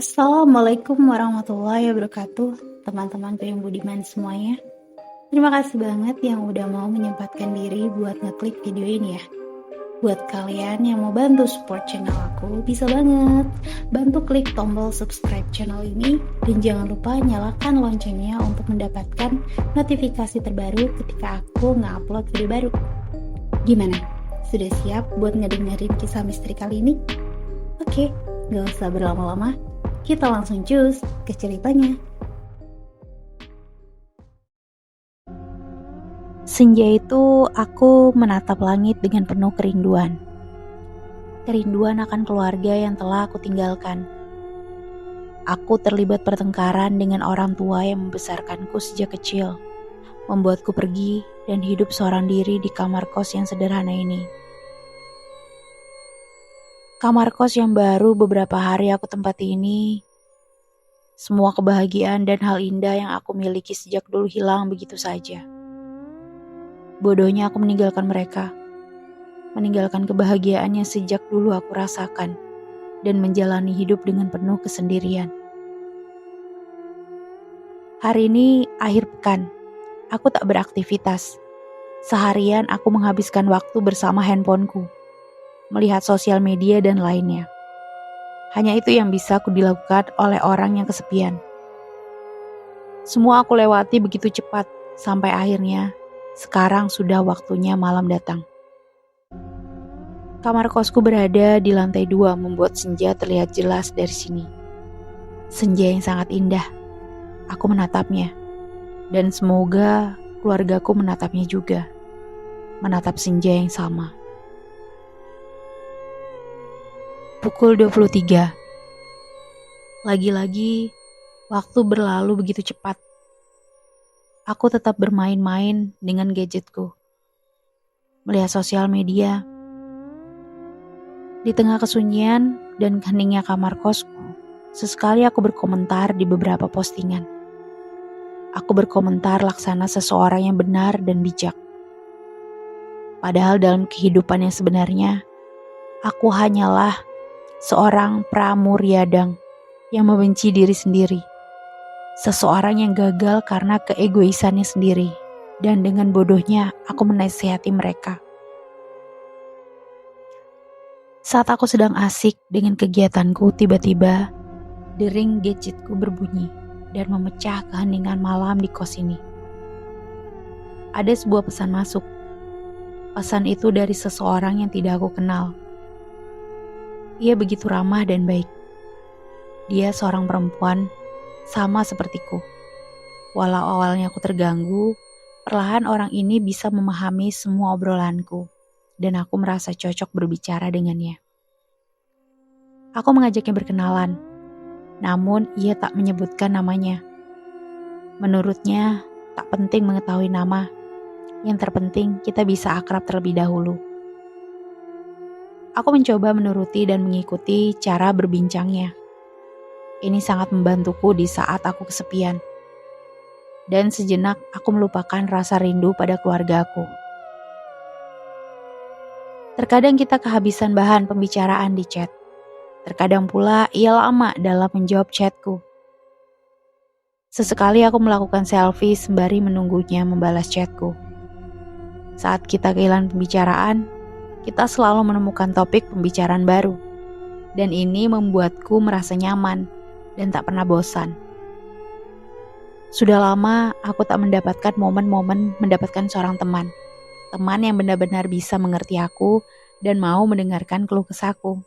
Assalamualaikum warahmatullahi wabarakatuh, teman-temanku yang budiman semuanya. Terima kasih banget yang udah mau menyempatkan diri buat ngeklik video ini ya. Buat kalian yang mau bantu support channel aku, bisa banget bantu klik tombol subscribe channel ini dan jangan lupa nyalakan loncengnya untuk mendapatkan notifikasi terbaru ketika aku nge-upload video baru. Gimana? Sudah siap buat ngedengerin kisah misteri kali ini? Oke, gak usah berlama-lama, kita langsung cus ke ceritanya. Senja itu aku menatap langit dengan penuh kerinduan. Kerinduan akan keluarga yang telah aku tinggalkan. Aku terlibat pertengkaran dengan orang tua yang membesarkanku sejak kecil, membuatku pergi dan hidup seorang diri di kamar kos yang sederhana ini. Kamar kos yang baru beberapa hari aku tempati ini, semua kebahagiaan dan hal indah yang aku miliki sejak dulu hilang begitu saja. Bodohnya aku meninggalkan mereka, meninggalkan kebahagiaan yang sejak dulu aku rasakan, dan menjalani hidup dengan penuh kesendirian. Hari ini akhir pekan, aku tak beraktivitas. Seharian aku menghabiskan waktu bersama handphoneku, melihat sosial media dan lainnya. Hanya itu yang bisa aku dilakukan oleh orang yang kesepian. Semua aku lewati begitu cepat, sampai akhirnya sekarang sudah waktunya malam datang. Kamar kosku berada di lantai 2 membuat senja terlihat jelas dari sini. Senja yang sangat indah. Aku menatapnya. Dan semoga keluargaku menatapnya juga. Menatap senja yang sama. Pukul 23. Lagi-lagi, waktu berlalu begitu cepat. Aku tetap bermain-main dengan gadgetku. Melihat sosial media. Di tengah kesunyian dan heningnya kamar kosku, sesekali aku berkomentar di beberapa postingan. Aku berkomentar laksana seseorang yang benar dan bijak. Padahal dalam kehidupan yang sebenarnya, aku hanyalah seorang pramuryadang yang membenci diri sendiri. Seseorang yang gagal karena keegoisannya sendiri. Dan dengan bodohnya aku menasihati mereka. Saat aku sedang asik dengan kegiatanku, tiba-tiba dering gadgetku berbunyi dan memecah keheningan malam di kos ini. Ada sebuah pesan masuk. Pesan itu dari seseorang yang tidak aku kenal. Ia begitu ramah dan baik. Dia seorang perempuan, sama sepertiku. Walau awalnya aku terganggu, perlahan orang ini bisa memahami semua obrolanku, dan aku merasa cocok berbicara dengannya. Aku mengajaknya berkenalan, namun ia tak menyebutkan namanya. Menurutnya, tak penting mengetahui nama. Yang terpenting kita bisa akrab terlebih dahulu. Aku mencoba menuruti dan mengikuti cara berbincangnya. Ini sangat membantuku di saat aku kesepian. Dan sejenak aku melupakan rasa rindu pada keluargaku. Terkadang kita kehabisan bahan pembicaraan di chat. Terkadang pula ia lama dalam menjawab chatku. Sesekali aku melakukan selfie sembari menunggunya membalas chatku. Saat kita kehilangan pembicaraan, kita selalu menemukan topik pembicaraan baru. Dan ini membuatku merasa nyaman dan tak pernah bosan. Sudah lama aku tak mendapatkan momen-momen mendapatkan seorang teman. Teman yang benar-benar bisa mengerti aku dan mau mendengarkan keluh kesahku.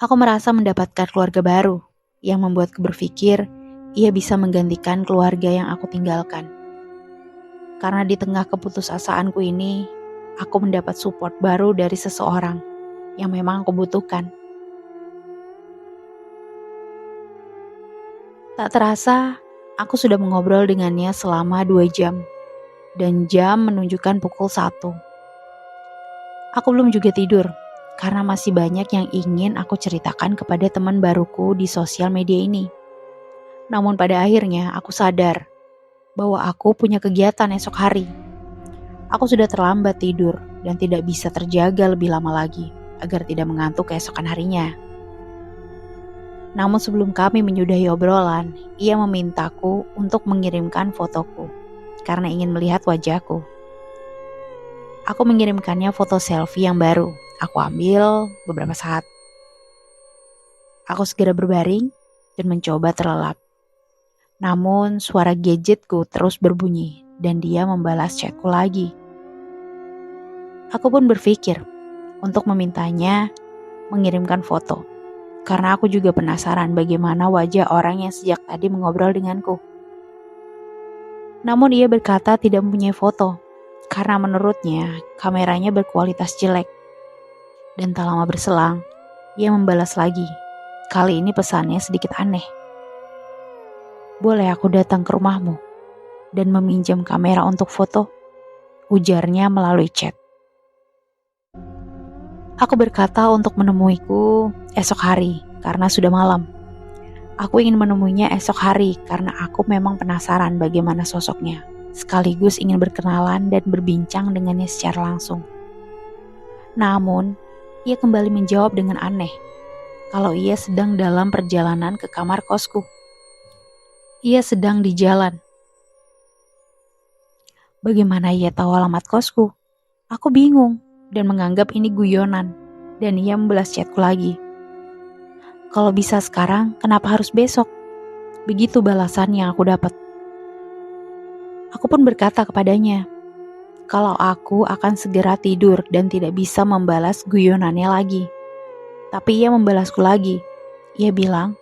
Aku merasa mendapatkan keluarga baru yang membuatku berpikir ia bisa menggantikan keluarga yang aku tinggalkan. Karena di tengah keputusasaanku ini, aku mendapat support baru dari seseorang yang memang aku butuhkan. Tak terasa, aku sudah mengobrol dengannya selama 2 jam. Dan jam menunjukkan pukul 1. Aku belum juga tidur, karena masih banyak yang ingin aku ceritakan kepada teman baruku di sosial media ini. Namun pada akhirnya aku sadar bahwa aku punya kegiatan esok hari. Aku sudah terlambat tidur dan tidak bisa terjaga lebih lama lagi agar tidak mengantuk keesokan harinya. Namun sebelum kami menyudahi obrolan, ia memintaku untuk mengirimkan fotoku karena ingin melihat wajahku. Aku mengirimkannya foto selfie yang baru. Aku ambil beberapa saat. Aku segera berbaring dan mencoba terlelap. Namun suara gadgetku terus berbunyi dan dia membalas chatku lagi. Aku pun berpikir untuk memintanya mengirimkan foto. Karena aku juga penasaran bagaimana wajah orang yang sejak tadi mengobrol denganku. Namun ia berkata tidak mempunyai foto, karena menurutnya kameranya berkualitas jelek. Dan tak lama berselang, ia membalas lagi. Kali ini pesannya sedikit aneh. Boleh aku datang ke rumahmu dan meminjam kamera untuk foto? Ujarnya melalui chat. Aku berkata untuk menemuiku esok hari karena sudah malam. Aku ingin menemuinya esok hari karena aku memang penasaran bagaimana sosoknya. Sekaligus ingin berkenalan dan berbincang dengannya secara langsung. Namun, ia kembali menjawab dengan aneh kalau ia sedang dalam perjalanan ke kamar kosku. Ia sedang di jalan. Bagaimana ia tahu alamat kosku? Aku bingung dan menganggap ini guyonan, dan ia membalas chatku lagi. Kalau bisa sekarang, kenapa harus besok? Begitu balasan yang aku dapat. Aku pun berkata kepadanya, kalau aku akan segera tidur dan tidak bisa membalas guyonannya lagi. Tapi ia membalasku lagi. Ia bilang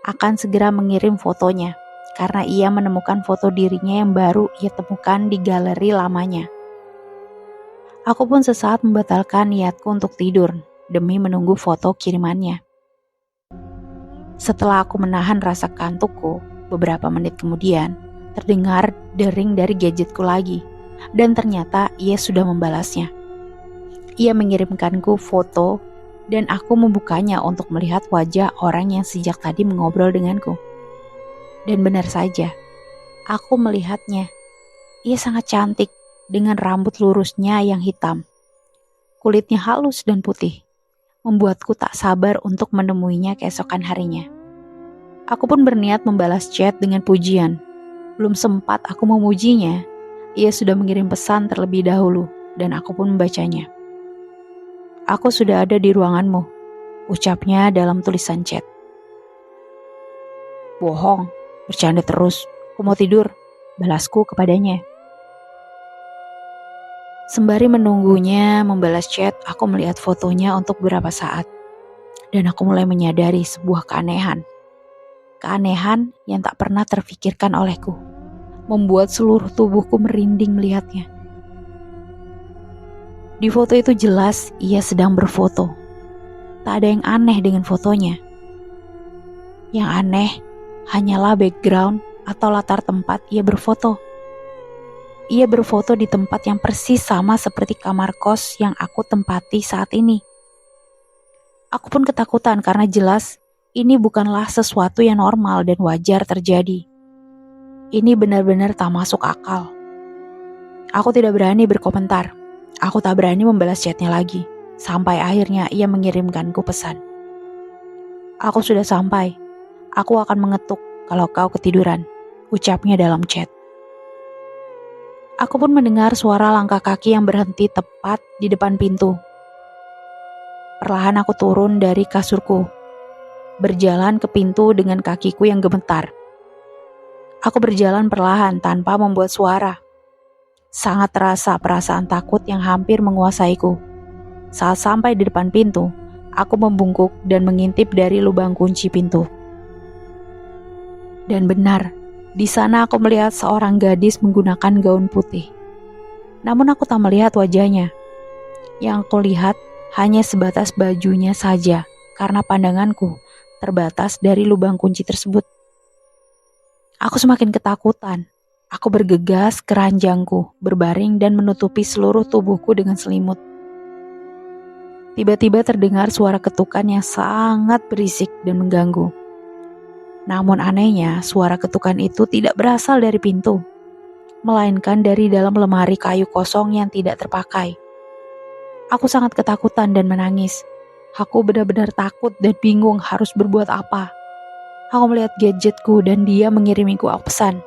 akan segera mengirim fotonya, karena ia menemukan foto dirinya yang baru ia temukan di galeri lamanya. Aku pun sesaat membatalkan niatku untuk tidur demi menunggu foto kirimannya. Setelah aku menahan rasa kantukku, beberapa menit kemudian terdengar dering dari gadgetku lagi, dan ternyata ia sudah membalasnya. Ia mengirimkanku foto dan aku membukanya untuk melihat wajah orang yang sejak tadi mengobrol denganku. Dan benar saja, aku melihatnya. Ia sangat cantik dengan rambut lurusnya yang hitam. Kulitnya halus dan putih, membuatku tak sabar untuk menemuinya keesokan harinya. Aku pun berniat membalas chat dengan pujian. Belum sempat aku memujinya, ia sudah mengirim pesan terlebih dahulu dan aku pun membacanya. Aku sudah ada di ruanganmu, ucapnya dalam tulisan chat. Bohong, bercanda terus, aku mau tidur, balasku kepadanya. Sembari menunggunya membalas chat, aku melihat fotonya untuk beberapa saat. Dan aku mulai menyadari sebuah keanehan. Keanehan yang tak pernah terfikirkan olehku. Membuat seluruh tubuhku merinding melihatnya. Di foto itu jelas ia sedang berfoto. Tak ada yang aneh dengan fotonya. Yang aneh hanyalah background atau latar tempat ia berfoto. Ia berfoto di tempat yang persis sama seperti kamar kos yang aku tempati saat ini. Aku pun ketakutan karena jelas ini bukanlah sesuatu yang normal dan wajar terjadi. Ini benar-benar tak masuk akal. Aku tidak berani berkomentar. Aku tak berani membalas chatnya lagi. Sampai akhirnya ia mengirimkanku pesan. Aku sudah sampai. Aku akan mengetuk kalau kau ketiduran, ucapnya dalam chat. Aku pun mendengar suara langkah kaki yang berhenti tepat di depan pintu. Perlahan aku turun dari kasurku, berjalan ke pintu dengan kakiku yang gemetar. Aku berjalan perlahan tanpa membuat suara. Sangat terasa perasaan takut yang hampir menguasaiku. Saat sampai di depan pintu, aku membungkuk dan mengintip dari lubang kunci pintu. Dan benar, di sana aku melihat seorang gadis menggunakan gaun putih. Namun aku tak melihat wajahnya. Yang aku lihat hanya sebatas bajunya saja, karena pandanganku terbatas dari lubang kunci tersebut. Aku semakin ketakutan. Aku bergegas ke ranjangku, berbaring dan menutupi seluruh tubuhku dengan selimut. Tiba-tiba terdengar suara ketukan yang sangat berisik dan mengganggu. Namun anehnya, suara ketukan itu tidak berasal dari pintu, melainkan dari dalam lemari kayu kosong yang tidak terpakai. Aku sangat ketakutan dan menangis. Aku benar-benar takut dan bingung harus berbuat apa. Aku melihat gadgetku dan dia mengirimiku pesan.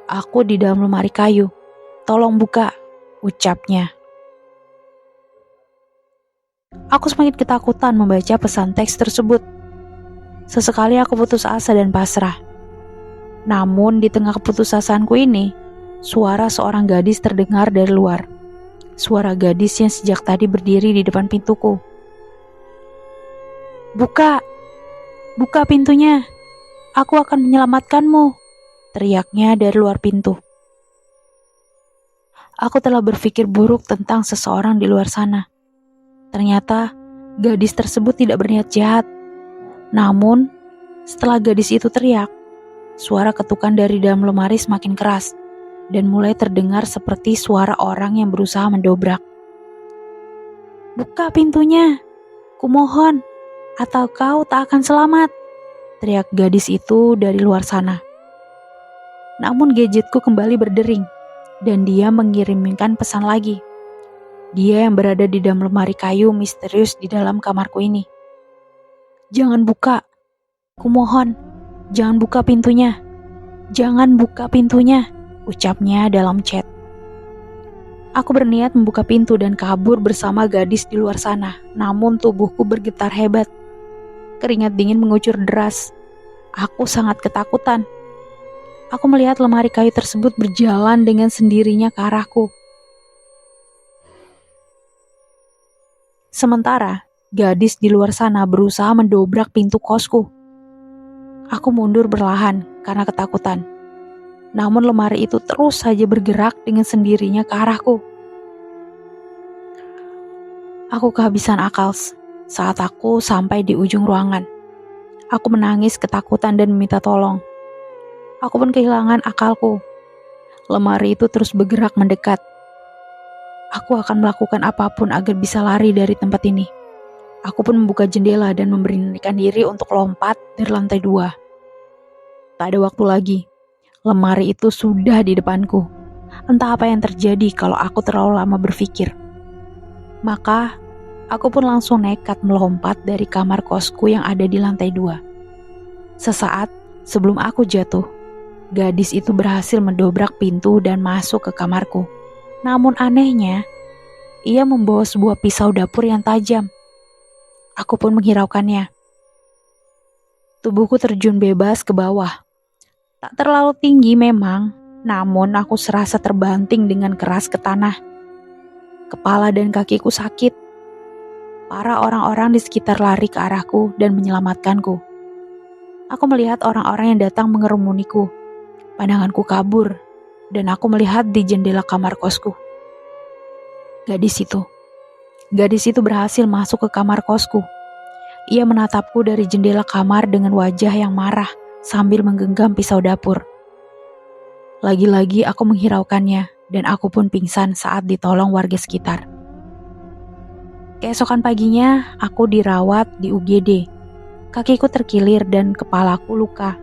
Aku di dalam lemari kayu. Tolong buka, ucapnya. Aku semakin ketakutan membaca pesan teks tersebut. Sesekali aku putus asa dan pasrah. Namun di tengah keputusasaanku ini, suara seorang gadis terdengar dari luar. Suara gadis yang sejak tadi berdiri di depan pintuku. Buka! Buka pintunya! Aku akan menyelamatkanmu! Teriaknya dari luar pintu. Aku telah berpikir buruk tentang seseorang di luar sana. Ternyata gadis tersebut tidak berniat jahat. Namun, setelah gadis itu teriak, suara ketukan dari dalam lemari semakin keras dan mulai terdengar seperti suara orang yang berusaha mendobrak. Buka pintunya, kumohon, atau kau tak akan selamat, teriak gadis itu dari luar sana. Namun gadgetku kembali berdering dan dia mengirimkan pesan lagi. Dia yang berada di dalam lemari kayu misterius di dalam kamarku ini. Jangan buka, kumohon, jangan buka pintunya. Jangan buka pintunya, ucapnya dalam chat. Aku berniat membuka pintu dan kabur bersama gadis di luar sana, namun tubuhku bergetar hebat. Keringat dingin mengucur deras. Aku sangat ketakutan. Aku melihat lemari kayu tersebut berjalan dengan sendirinya ke arahku. Sementara, gadis di luar sana berusaha mendobrak pintu kosku. Aku mundur perlahan karena ketakutan. Namun lemari itu terus saja bergerak dengan sendirinya ke arahku. Aku kehabisan akal saat aku sampai di ujung ruangan. Aku menangis ketakutan dan meminta tolong. Aku pun kehilangan akalku. Lemari itu terus bergerak mendekat. Aku akan melakukan apapun agar bisa lari dari tempat ini. Aku pun membuka jendela dan memberanikan diri untuk lompat dari lantai 2. Tak ada waktu lagi. Lemari itu sudah di depanku. Entah apa yang terjadi kalau aku terlalu lama berpikir. Maka, aku pun langsung nekat melompat dari kamar kosku yang ada di lantai 2. Sesaat sebelum aku jatuh, gadis itu berhasil mendobrak pintu dan masuk ke kamarku. Namun anehnya, ia membawa sebuah pisau dapur yang tajam. Aku pun menghiraukannya. Tubuhku terjun bebas ke bawah. Tak terlalu tinggi memang, namun aku serasa terbanting dengan keras ke tanah. Kepala dan kakiku sakit. Para orang-orang di sekitar lari ke arahku dan menyelamatkanku. Aku melihat orang-orang yang datang mengerumuniku. Pandanganku kabur, dan aku melihat di jendela kamar kosku. Gadis itu berhasil masuk ke kamar kosku. Ia menatapku dari jendela kamar dengan wajah yang marah sambil menggenggam pisau dapur. Lagi-lagi aku menghiraukannya dan aku pun pingsan saat ditolong warga sekitar. Keesokan paginya, aku dirawat di UGD. Kakiku terkilir dan kepalaku luka.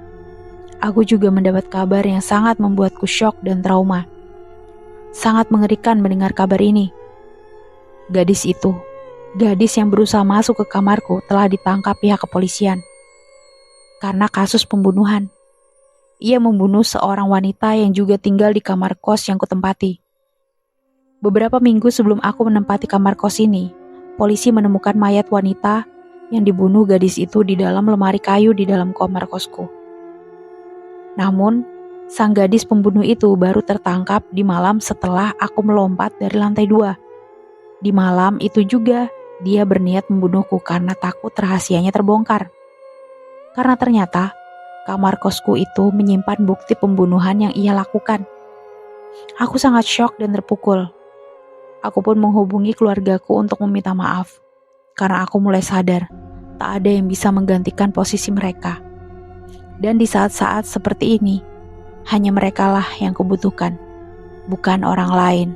Aku juga mendapat kabar yang sangat membuatku syok dan trauma. Sangat mengerikan mendengar kabar ini. Gadis yang berusaha masuk ke kamarku telah ditangkap pihak kepolisian. Karena kasus pembunuhan. Ia membunuh seorang wanita yang juga tinggal di kamar kos yang kutempati. Beberapa minggu sebelum aku menempati kamar kos ini, polisi menemukan mayat wanita yang dibunuh gadis itu di dalam lemari kayu di dalam kamar kosku. Namun, sang gadis pembunuh itu baru tertangkap di malam setelah aku melompat dari lantai 2. Di malam itu juga, dia berniat membunuhku karena takut rahasianya terbongkar. Karena ternyata, kamar kosku itu menyimpan bukti pembunuhan yang ia lakukan. Aku sangat syok dan terpukul. Aku pun menghubungi keluargaku untuk meminta maaf. Karena aku mulai sadar, tak ada yang bisa menggantikan posisi mereka. Dan di saat-saat seperti ini, hanya merekalah yang kubutuhkan, bukan orang lain.